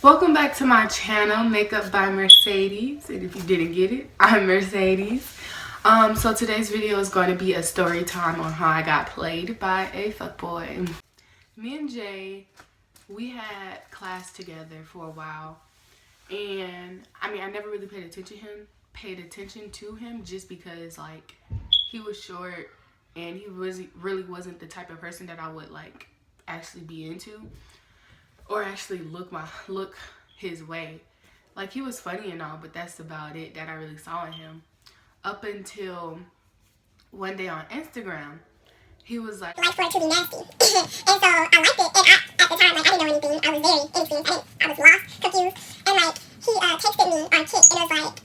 Welcome back to my channel, Makeup by Mercedes. And if you didn't get it, I'm Mercedes. So today's video is going to be a story time on how I got played by a fuckboy. Me and Jay, we had class together for a while. And I mean, I never really paid attention to him just because like he was short and he really wasn't the type of person that I would like actually be into. Or actually look his way. Like, he was funny and all, but that's about it that I really saw in him. Up until one day on Instagram, he was like, I like for it to be nasty. And so I liked it. And at the time, like, I didn't know anything. I was very inexperienced. I was lost, confused. And like, he texted me on Kit and was like,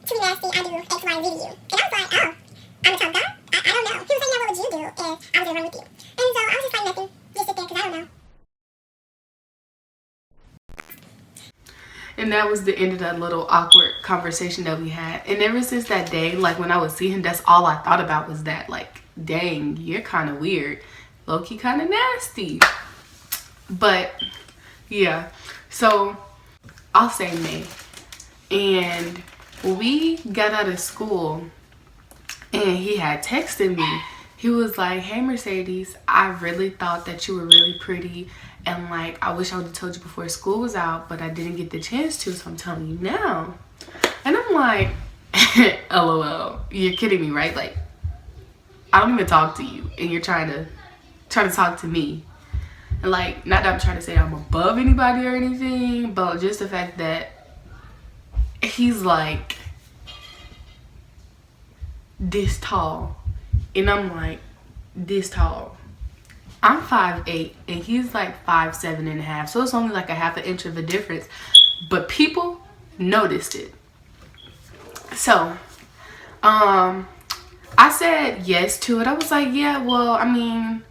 to be nasty, I do X, Y, and Z to you. And I was like, oh, I'm a tough guy? I don't know. He was like, yeah, what would you do if I was in a room with you? And so I was just like, nothing. Just sit there, because I don't know. and that was the end of that little awkward conversation that we had. And ever since that day, like when I would see him, that's all I thought about was that, like, dang, you're kind of weird, low-key kind of nasty. But yeah, so I'll say May, and we got out of school and he had texted me. He was like, hey Mercedes, I really thought that you were really pretty, and like I wish I would have told you before school was out, but I didn't get the chance to, so I'm telling you now. And I'm like, LOL, you're kidding me, right? Like, I don't even talk to you and you're trying to talk to me. And like, not that I'm trying to say I'm above anybody or anything, but just the fact that he's like this tall and I'm like this tall. I'm 5'8" and he's like 5'7.5", so it's only like a half an inch of a difference, but people noticed it. So I said yes to it. I was like, yeah, well, I mean,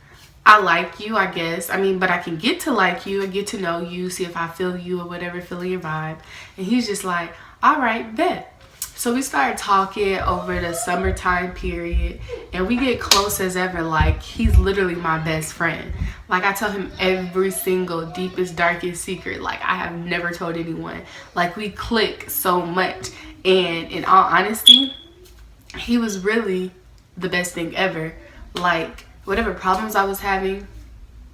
I like you, I guess. I mean, but I can get to like you and get to know you, see if I feel you or whatever, feel your vibe. And he's just like, all right, bet. So we started talking over the summertime period, and we get close as ever. Like, he's literally my best friend. Like, I tell him every single deepest, darkest secret. Like, I have never told anyone. Like, we click so much. And in all honesty, he was really the best thing ever. Like, whatever problems I was having,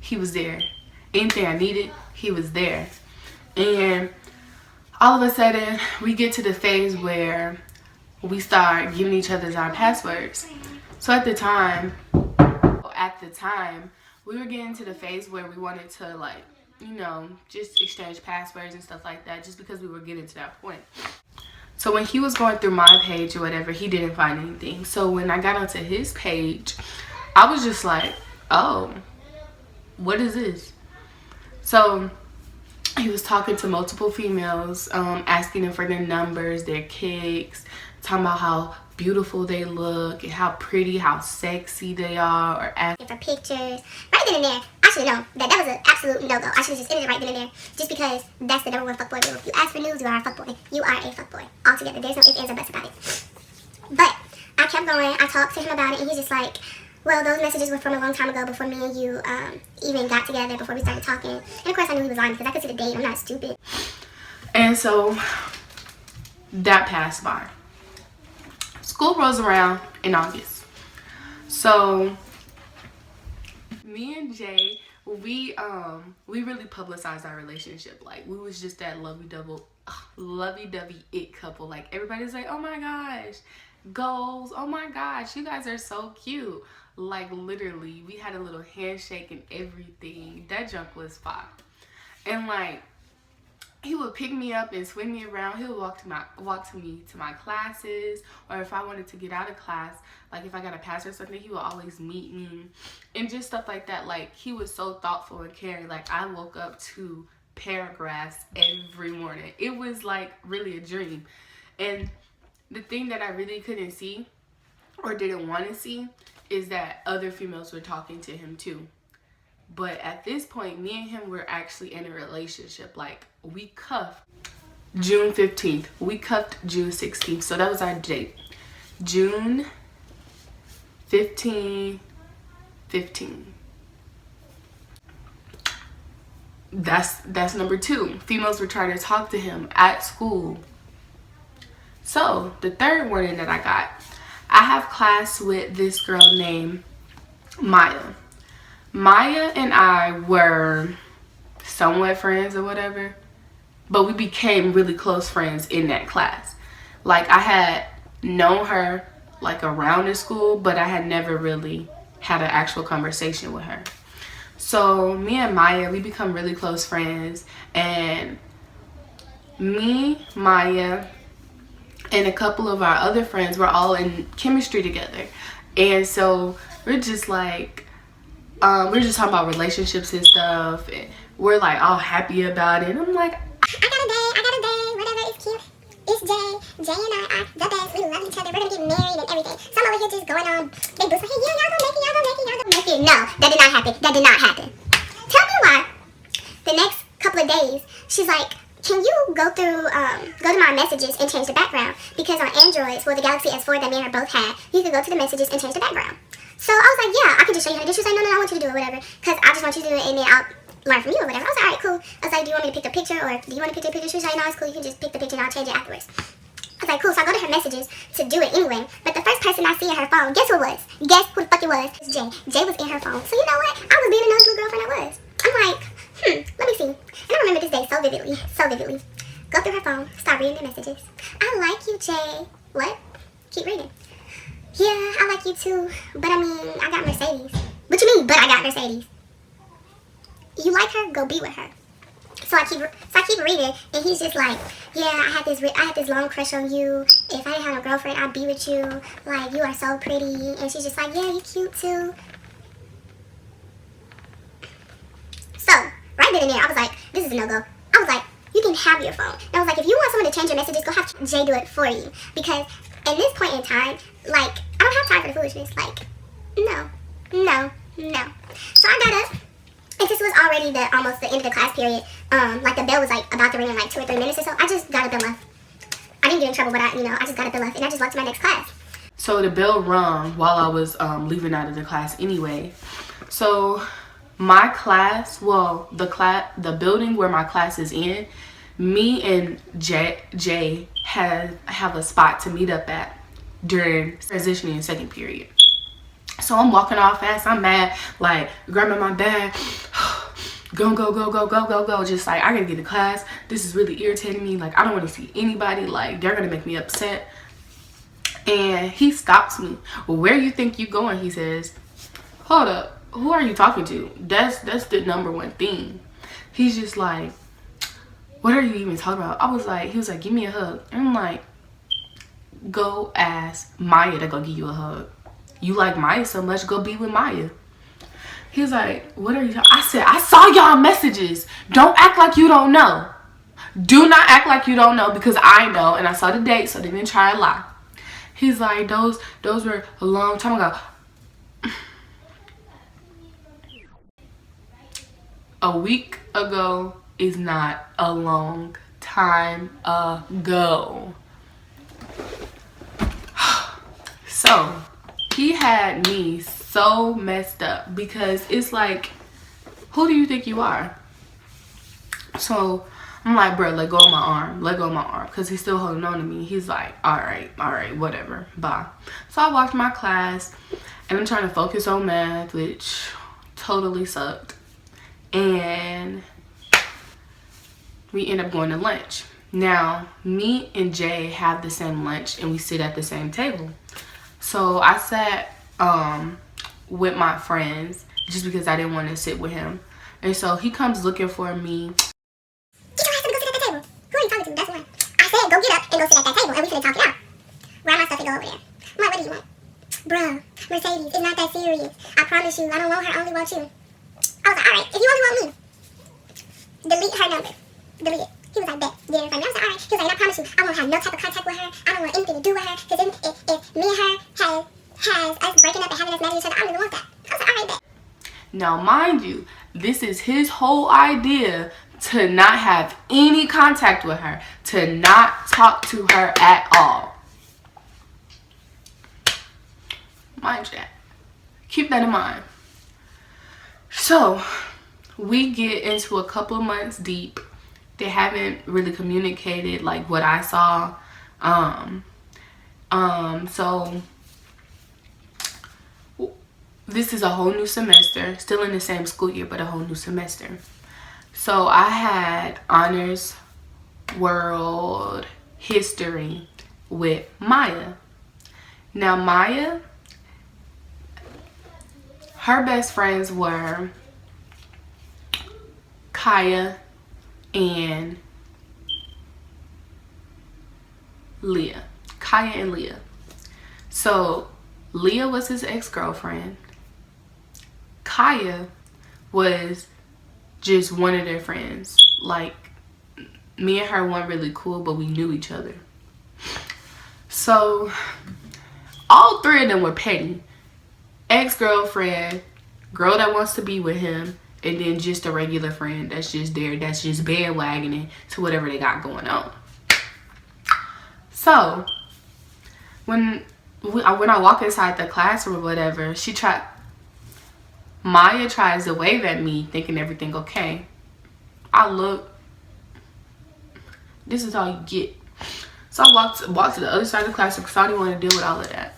he was there. Anything I needed, he was there. And all of a sudden, we get to the phase where we start giving each other our passwords. So at the time, we were getting to the phase where we wanted to, like, you know, just exchange passwords and stuff like that, just because we were getting to that point. So when he was going through my page or whatever, he didn't find anything. So when I got onto his page, I was just like, oh, what is this? So he was talking to multiple females, asking them for their numbers, their kicks, talking about how beautiful they look and how pretty, how sexy they are, or asking for pictures. Right then and there, I should have known that was an absolute no-go. I should have just ended it right then and there, just because that's the number one fuckboy rule. If you ask for news, you are a fuckboy. You are a fuckboy altogether. There's no ifs, ands, or buts about it. But I kept going. I talked to him about it, and he's just like, well, those messages were from a long time ago, before me and you even got together, before we started talking. And of course I knew he was lying, because I could see the date. I'm not stupid. And so that passed by. School rolls around in August. So me and Jay, we really publicized our relationship. Like, we was just that lovey-dovey it couple. Like, everybody's like, oh my gosh, goals, oh my gosh, you guys are so cute. Like, literally, we had a little handshake and everything. That junk was fire. And like, he would pick me up and swing me around. He would walk me to my classes, or if I wanted to get out of class, like if I got a pass or something, he would always meet me and just stuff like that. Like, he was so thoughtful and caring. Like, I woke up to paragraphs every morning. It was like really a dream. And the thing that I really couldn't see or didn't want to see is that other females were talking to him too. But at this point, me and him were actually in a relationship. Like, we cuffed June 15th. We cuffed June 16th. So that was our date. June 15. that's number 2. Females were trying to talk to him at school. So the third warning that I got, I have class with this girl named Maya. Maya and I were somewhat friends or whatever, but we became really close friends in that class. Like, I had known her like around the school, but I had never really had an actual conversation with her. So me and Maya, we become really close friends, and me, Maya, and a couple of our other friends were all in chemistry together. And so we're just like, we're just talking about relationships and stuff, and we're like all happy about it. And I'm like, I got a day, whatever, it's cute. It's Jay. Jay and I are the best. We love each other. We're gonna get married and everything. So I'm over here just going on big boosts like, hey, yeah, y'all gonna make it. No, that did not happen. That did not happen. Tell me why. The next couple of days, she's like, can you go to my messages and change the background? Because on Androids, well, the Galaxy S4 that me and her both had, you could go to the messages and change the background. So I was like, yeah, I can just show you how to do it. She was like, no, I want you to do it, whatever. Because I just want you to do it, and then I'll learn from you or whatever. I was like, all right, cool. I was like, do you want me to pick the picture, or do you want to pick the picture? She was like, no, it's cool. You can just pick the picture and I'll change it afterwards. I was like, cool. So I go to her messages to do it anyway. But the first person I see in her phone, guess who it was? Guess who the fuck it was? It's Jay. Jay was in her phone. So you know what? I was being a nice little girlfriend I was. I'm like, let me see. And I remember this day so vividly. So vividly. Go through her phone, start reading the messages. I like you, Jay. What? Keep reading. Yeah, I like you too. But I mean, I got Mercedes. What you mean, but I got Mercedes? You like her? Go be with her. So I keep reading, and he's just like, yeah, I had this long crush on you. If I didn't have a girlfriend, I'd be with you. Like, you are so pretty. And she's just like, yeah, you cute too. So right then and there, I was like, this is a no-go. I was like, you can have your phone. And I was like, if you want someone to change your messages, go have Jay do it for you. Because at this point in time, like, I don't have time for the foolishness. Like, no. So I got up. And since it was already almost the end of the class period, like the bell was like about to ring in like 2 or 3 minutes or so, I just got up and left. I didn't get in trouble, but I just got up and left, and I just walked to my next class. so the bell rung while I was leaving out of the class anyway. So my class, well, the building where my class is in, me and Jay have a spot to meet up at during transitioning in second period. So I'm walking off fast. I'm mad, like grabbing my bag, go. Just like, I gotta get to class. This is really irritating me. Like, I don't want to see anybody. Like, they're gonna make me upset. And he stops me. Well, where you think you going? He says, hold up. Who are you talking to? That's the number one thing. He's just like, what are you even talking about? He was like, give me a hug. And I'm like, go ask Maya to go give you a hug. You like Maya so much, go be with Maya. He was like, what are you talking? I said, I saw y'all messages. Don't act like you don't know. Do not act like you don't know, because I know, and I saw the date, so they didn't try to lie. He's like, those were a long time ago. A week ago is not a long time ago. So he had me so messed up, because it's like, who do you think you are? So I'm like, bro, let go of my arm, because he's still holding on to me. He's like, all right, whatever, bye. So I walked my class, and I'm trying to focus on math, which totally sucked. And we end up going to lunch. Now, me and Jay have the same lunch, and we sit at the same table. So I sat with my friends just because I didn't want to sit with him. And so he comes looking for me. Get your ass up and go sit at that table. Who are you talking to? That's one. I said go get up and go sit at that table, and we finna talk it out. Grab my stuff and go over there. I'm like, what do you want? Bruh, Mercedes, it's not that serious. I promise you, I don't want her, I only want you. I was like, alright, if you only want me, delete her number. Delete it. He was like, bet. Get it in front of me. I was like, alright. He was like, and I promise you, I won't have no type of contact with her. I don't want anything to do with her. Because if me and her has us breaking up and having us mad at each other, I don't even want that. I was like, alright, bet. Now, mind you, this is his whole idea, to not have any contact with her, to not talk to her at all. Mind you that. Keep that in mind. So we get into a couple of months deep. They haven't really communicated like what I saw. So this is a whole new semester, still in the same school year, but a whole new semester. So I had honors world history with Maya. Now Maya, her best friends were Kaya and Leah. Kaya and Leah. So Leah was his ex-girlfriend. Kaya was just one of their friends. Like, me and her weren't really cool, but we knew each other. So all three of them were petty. Ex-girlfriend, girl that wants to be with him, and then just a regular friend that's just there, that's just bandwagoning to whatever they got going on. So when I walk inside the classroom or whatever, Maya tries to wave at me thinking everything okay. I look, this is all you get. So I walked to the other side of the classroom because I didn't want to deal with all of that.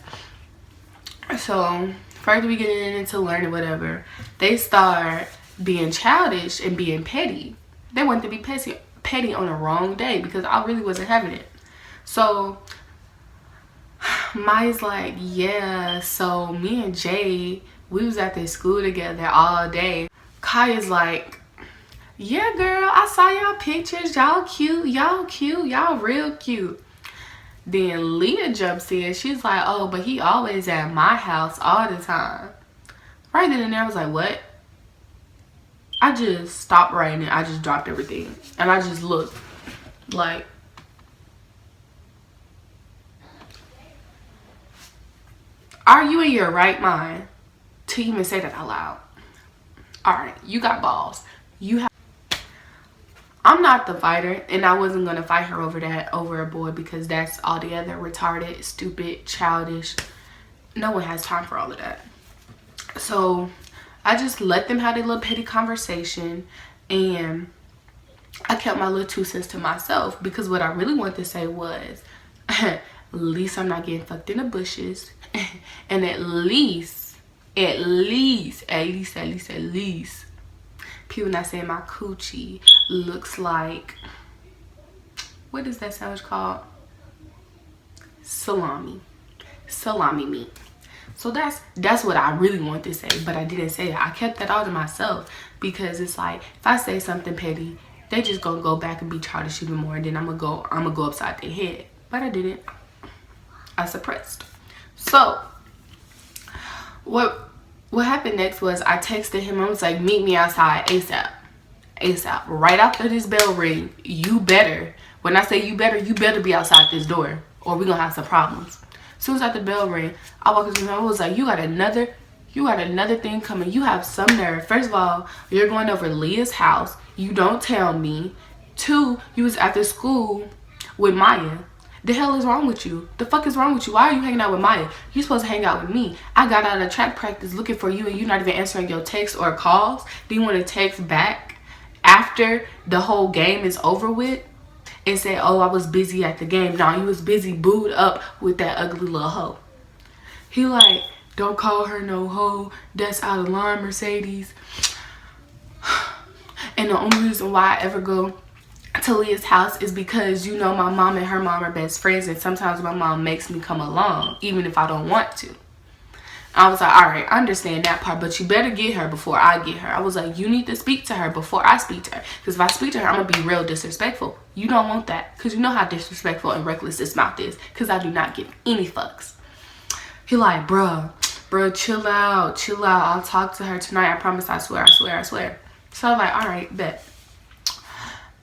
So further we get into learning whatever, they start being childish and being petty. They wanted to be petty on the wrong day because I really wasn't having it. So Maya's like, yeah, so me and Jay, we was at this school together all day. Kaya's like, yeah, girl, I saw y'all pictures. Y'all cute, y'all real cute. Then Leah jumps in. She's like, oh, but he always at my house all the time. Right then and there, I was like, what? I just stopped writing. I just dropped everything. And I just looked like, are you in your right mind to even say that out loud? Alright, you got balls. I'm not the fighter, and I wasn't going to fight her over a boy, because that's altogether retarded, stupid, childish. No one has time for all of that. So I just let them have their little petty conversation, and I kept my little 2 cents to myself, because what I really wanted to say was, at least I'm not getting fucked in the bushes, and at least, people not saying my coochie looks like, what is that sandwich called? Salami meat. So that's what I really want to say, but I didn't say that. I kept that all to myself, because it's like, if I say something petty, they just gonna go back and be childish even more, and then I'm gonna go upside their head. But I didn't. I suppressed. So what happened next was, I texted him. I was like, meet me outside ASAP. Right after this bell ring, you better, when I say you better be outside this door, or we're gonna have some problems. As soon as the bell ring, I walked into him. I was like, you got another thing coming. You have some nerve. First of all, you're going over Leah's house. You don't tell me. 2, you was after school with Maya. The hell is wrong with you? The fuck is wrong with you? Why are you hanging out with Maya? You supposed to hang out with me. I got out of track practice looking for you, and you not even answering your texts or calls. Do you want to text back after the whole game is over with and say, oh, I was busy at the game? No, you was busy booed up with that ugly little hoe. He like, don't call her no hoe. That's out of line, Mercedes. And the only reason why I ever go to Leah's house is because, you know, my mom and her mom are best friends, and sometimes my mom makes me come along even if I don't want to. I was like, all right, I understand that part, but you better get her before I get her. I was like, you need to speak to her before I speak to her, because if I speak to her, I'm gonna be real disrespectful. You don't want that, because you know how disrespectful and reckless this mouth is, because I do not give any fucks. He like, bruh, chill out, I'll talk to her tonight, I promise, I swear. So I was like, all right, bet.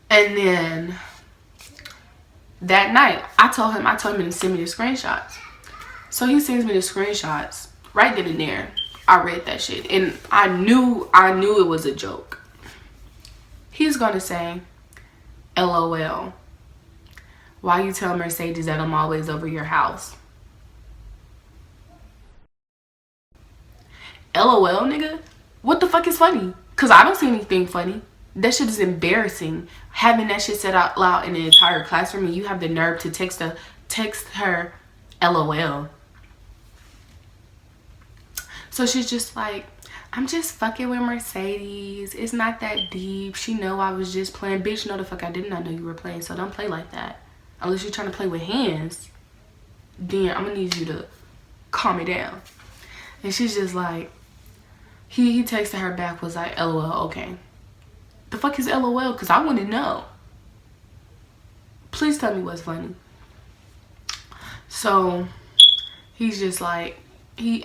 And then that night, I told him to send me the screenshots. So he sends me the screenshots. Right then and there, I read that shit, and I knew it was a joke. He's gonna say, LOL. Why you tell Mercedes that I'm always over your house? LOL, nigga? What the fuck is funny? Because I don't see anything funny. That shit is embarrassing. Having that shit said out loud in the entire classroom, and you have the nerve to text her LOL. So she's just like, I'm just fucking with Mercedes. It's not that deep. She know I was just playing. Bitch, no the fuck I did not know you were playing. So don't play like that. Unless you're trying to play with hands, then I'm gonna need you to calm it down. And she's just like, he texted her back, was like, LOL, okay. The fuck is LOL? Because I want to know. Please tell me what's funny. So he's just like,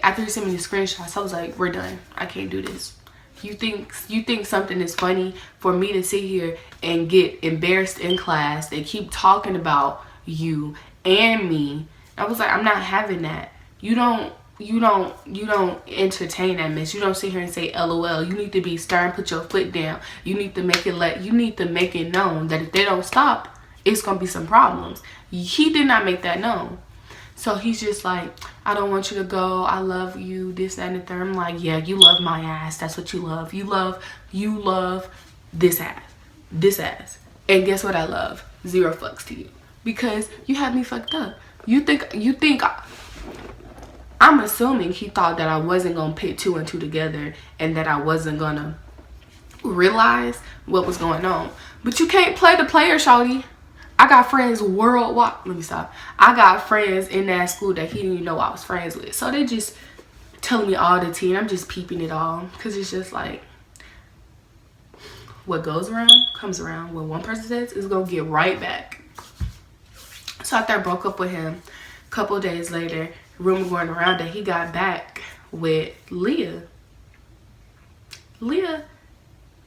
after he sent me the screenshots, I was like, we're done. I can't do this. You think something is funny for me to sit here and get embarrassed in class? They keep talking about you and me. I was like, I'm not having that. You don't entertain that mess. You don't sit here and say LOL. You need to be stern, put your foot down. You need to make it known that if they don't stop, it's gonna be some problems. He did not make that known. So he's just like, I don't want you to go. I love you, this, that, and the third. I'm like, yeah, you love my ass. That's what you love. You love this ass. This ass. And guess what I love? 0 fucks to you. Because you had me fucked up. You think I'm assuming he thought that I wasn't gonna put 2 and 2 together and that I wasn't gonna realize what was going on. But you can't play the player, shawty. I got friends worldwide. Let me stop. I got friends in that school that he didn't even know I was friends with. So they just telling me all the tea, and I'm just peeping it all. Because it's just like, what goes around comes around. What one person says is going to get right back. So after I broke up with him, a couple days later, rumor going around that he got back with Leah. Leah,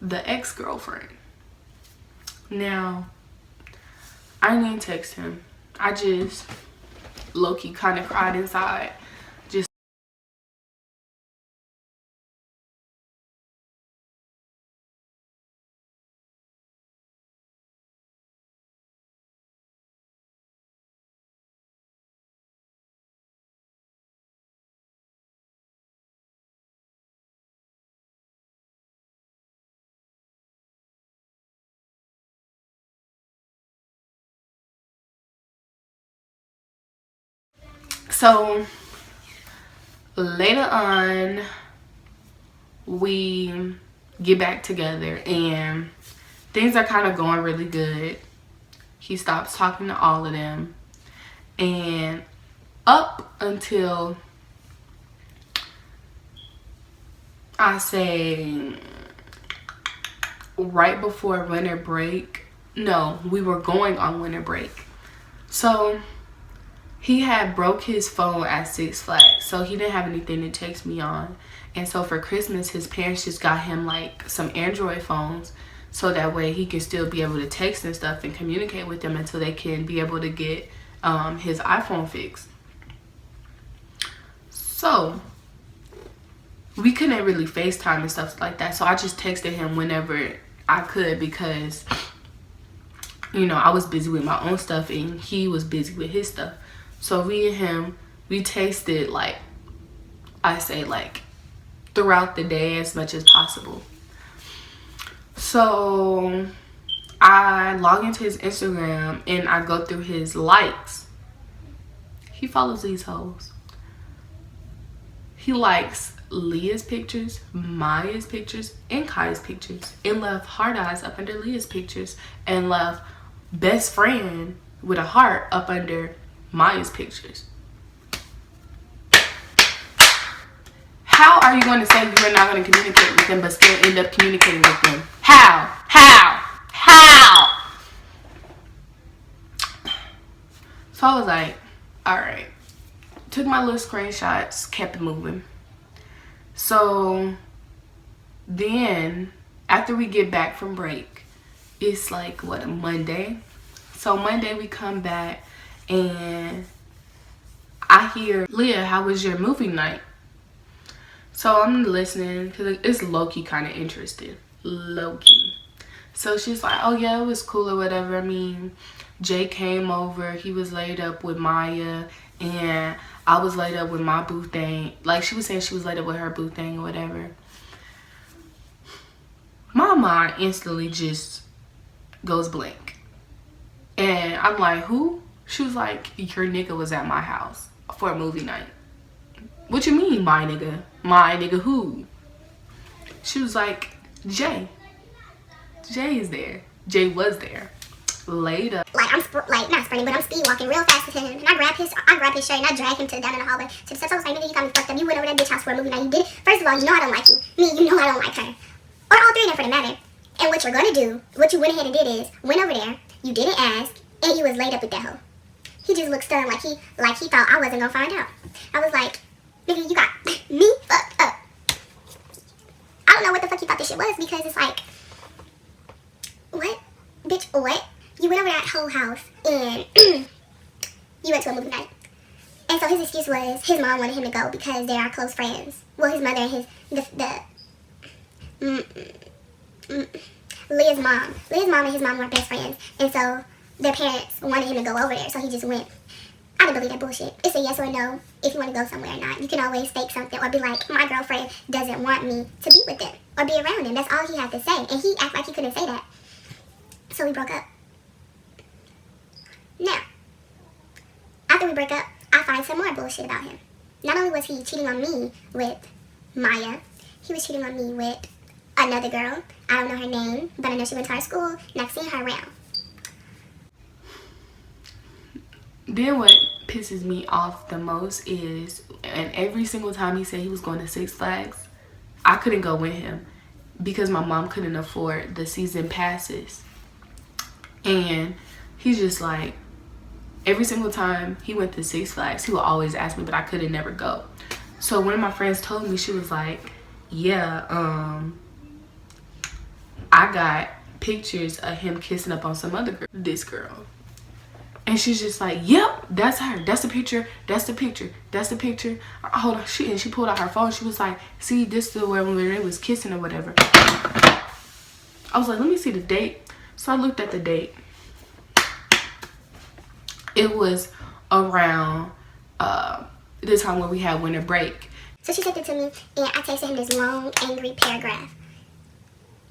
the ex-girlfriend. Now, I didn't even text him. I just low-key kind of cried inside. So later on, we get back together and things are kind of going really good. He stops talking to all of them, and up until I say right before winter break, no, we were going on winter break. So he had broke his phone at Six Flags, so he didn't have anything to text me on. And so for Christmas, his parents just got him like some Android phones, so that way he can still be able to text and stuff and communicate with them until they can be able to get his iPhone fixed. So we couldn't really FaceTime and stuff like that, so I just texted him whenever I could because, you know, I was busy with my own stuff and he was busy with his stuff. So me and him, we texted like, I say like throughout the day as much as possible. So I log into his Instagram and I go through his likes. He follows these hoes. He likes Leah's pictures, Maya's pictures, and Kai's pictures, and left heart eyes up under Leah's pictures, and left best friend with a heart up under Maya's pictures. How are you going to say you're not going to communicate with them but still end up communicating with them? How? So I was like, alright. Took my little screenshots, kept it moving. So then after we get back from break, it's like what, a Monday? So Monday we come back and I hear, Leah, how was your movie night? So I'm listening because it's low-key kind of interesting. Low-key. So she's like, oh yeah, it was cool or whatever. I mean, Jay came over. He was laid up with Maya. And I was laid up with my boo thing. Like, she was saying she was laid up with her boo thing or whatever. My mind instantly just goes blank. And I'm like, who? She was like, your nigga was at my house for a movie night. What you mean, my nigga? My nigga who? She was like, Jay. Jay is there. Jay was there. Later. Like, I'm not sprinting, but I'm speed walking real fast to him. And I grab his shirt and I drag him down in the hallway to the steps. I was like, nigga, you got me fucked up. You went over that bitch house for a movie night. You did it. First of all, you know I don't like you. Me, you know I don't like her. Or all three of them for the matter. And what you're gonna do, what you went ahead and did is, went over there, you didn't ask, and you was laid up with that hoe. He just looked stunned like he thought I wasn't gonna find out. I was like, nigga, you got me fucked up. I don't know what the fuck he thought this shit was, because it's like, what? Bitch, what? You went over that whole house and you went to a movie night. And so his excuse was his mom wanted him to go because they are close friends. Well, his mother and Leah's mom and his mom were best friends. And so their parents wanted him to go over there, so he just went. I didn't believe that bullshit. It's a yes or no if you want to go somewhere or not. You can always fake something or be like, my girlfriend doesn't want me to be with them or be around them. That's all he had to say. And he acted like he couldn't say that. So we broke up. Now, after we break up, I find some more bullshit about him. Not only was he cheating on me with Maya, he was cheating on me with another girl. I don't know her name, but I know she went to our school, and I've seen her around. Then what pisses me off the most is, and every single time he said he was going to Six Flags, I couldn't go with him because my mom couldn't afford the season passes. And he's just like, every single time he went to Six Flags, he would always ask me, but I couldn't never go. So one of my friends told me, she was like, yeah, I got pictures of him kissing up on some other girl, this girl. And she's just like, yep, that's her. That's the picture. That's the picture. That's the picture. Hold on. She pulled out her phone. She was like, see, this is where they was kissing or whatever. I was like, let me see the date. So I looked at the date. It was around the time when we had winter break. So she sent it to me, and I texted him this long, angry paragraph.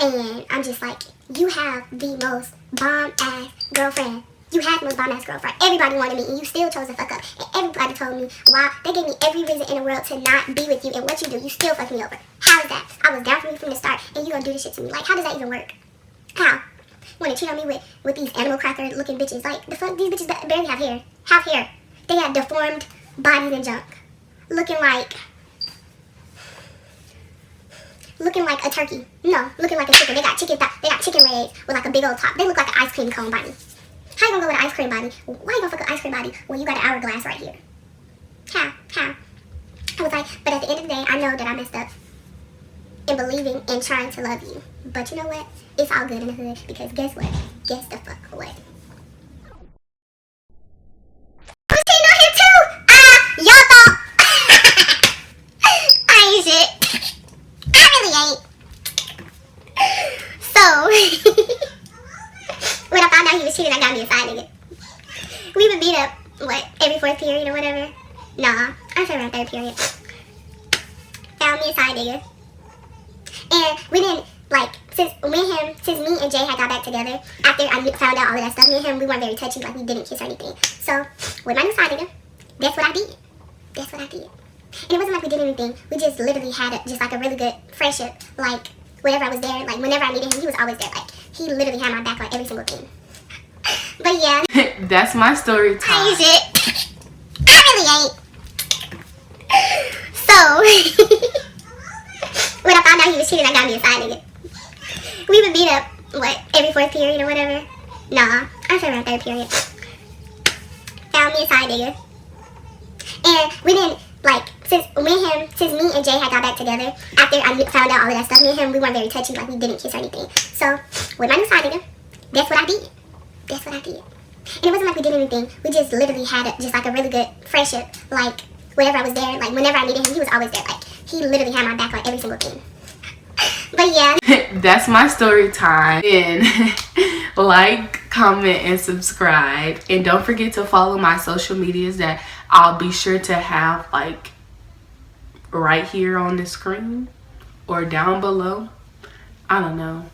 And I'm just like, you have the most bomb-ass girlfriend. You had the most bomb-ass girlfriend. Everybody wanted me, and you still chose to fuck up. And everybody told me why. They gave me every reason in the world to not be with you. And what you do, you still fuck me over. How is that? I was down for you from the start, and you gonna do this shit to me. Like, how does that even work? How? Want to cheat on me with these animal cracker looking bitches? Like, the fuck, these bitches barely have hair. Have hair. They had deformed bodies and junk. Looking like a turkey. No, looking like a chicken. They got chicken legs with like a big old top. They look like an ice cream cone body. How you gonna go with an ice cream body? Why you gonna fuck an ice cream body when you got an hourglass right here? How? I was like, but at the end of the day, I know that I messed up in believing and trying to love you. But you know what? It's all good in the hood, because guess what? Guess the fuck what? Who's cheating on him too? Y'all thought I ain't shit. I really ain't. So when I found out he was cheating, I got me a side nigga. We would meet up, what, every fourth period or whatever? Nah, I say around third period. Found me a side nigga. And we didn't, like, since me and Jay had got back together, after I found out all of that stuff, me and him, we weren't very touchy, like, we didn't kiss or anything. So, with my new side nigga, that's what I did. And it wasn't like we did anything. We just literally had just like a really good friendship. Like, whenever I was there, like, whenever I needed him, he was always there. Like, he literally had my back on every single thing. But yeah. That's my story time. I ain't shit. I really ain't. So, when I found out he was cheating, I got me a side nigga. We would meet up, what, every fourth period or whatever? Nah, I say around third period. Found me a side nigga. And we didn't, like, since me and Jay had got back together, after I found out all of that stuff, me and him, we weren't very touchy, like, we didn't kiss or anything. So, with my new side nigga, that's what I did. And it wasn't like we did anything. We just literally had just like a really good friendship. Like, whenever I was there, like, whenever I needed him, he was always there. Like, he literally had my back on every single thing. But yeah. That's my story time. And like, comment, and subscribe. And don't forget to follow my social medias that I'll be sure to have, like, right here on the screen or down below. I don't know.